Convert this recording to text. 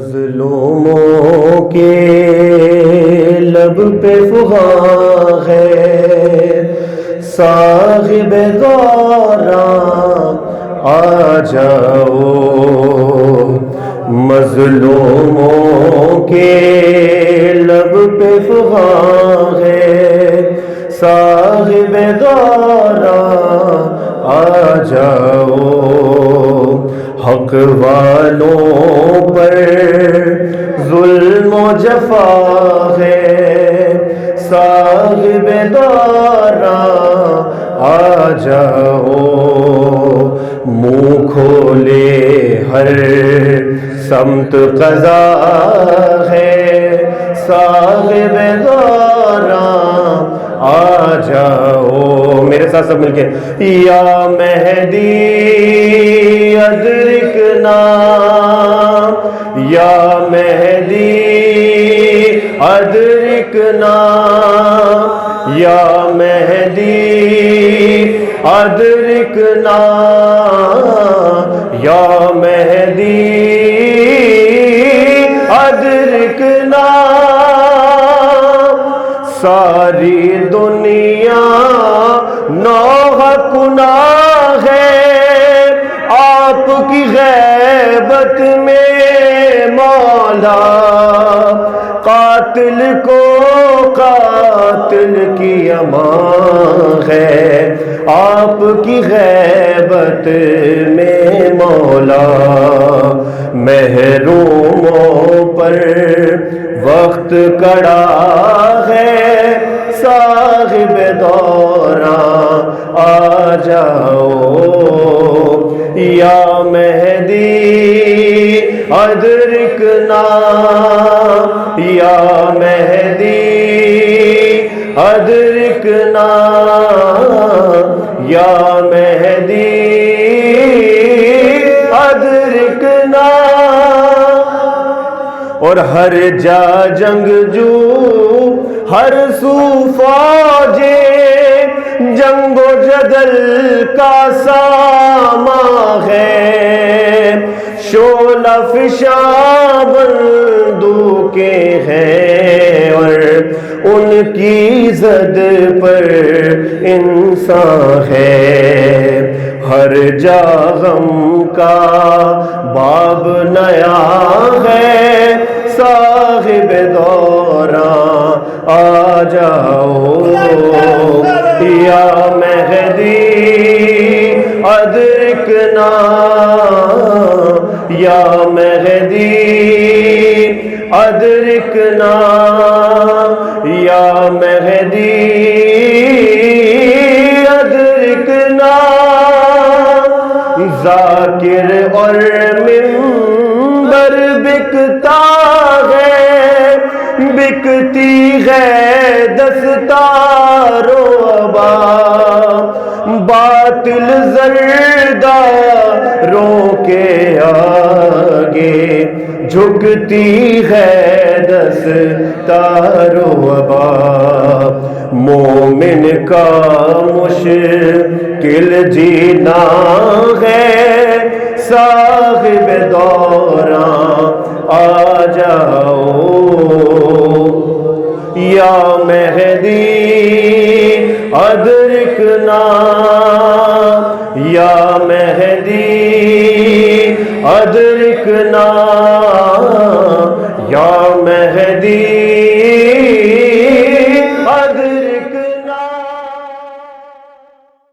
مظلوموں کے لب پہ فغاں ہے، صاحب دوران آ جاؤ۔ مظلوموں کے لب پہ فغاں ہے، صاحب دوران آ جاؤ۔ حق والوں پر ظلم و جفا ہے، صاحب دوران آ جاؤ۔ منہ کھولے ہر سمت قضا ہے، صاحب دوران آ جاؤ۔ میرے ساتھ سب مل کے یا مہدی ادرکنا، یا مہدی ادرکنا، یا مہدی ادرکنا، یا مہدی ادرکنا۔ ساری دنیا نوح کناں ہے، آپ کی غیبت میں مولا قاتل کو قاتل کی امان ہے، آپ کی غیبت میں مولا محروموں پر وقت کڑا ہے، صاحب دوران آ جاؤ۔ یا مہدی ادرکنا، یا مہدی ادرکنا، یا مہدی ادرکنا۔ اور ہر جا جنگجو ہر سو فوجیں، جنگ و جدل کا سامان ہے، شعلہ فشاں بندوقیں ہیں، اور ان کی زد پر انسان ہے۔ ہر جا غم کا باب نیا ہے، صاحب دوران آ جاؤ۔ یا مہدی ادرکنا، یا مہدی ادرکنا، یا مہدی ادرکنا۔ ذاکر اور منبر بکتا ہے، بکتی ہے دستار و عبا، باطل زرداروں کے آگے جھکتی ہے دستار و عبا۔ مومن کا مشکل جینا ہے، صاحب دوران آ جاؤ۔ یا مہدی ادرکنا، یا مہدی ادرکنا، یا مہدی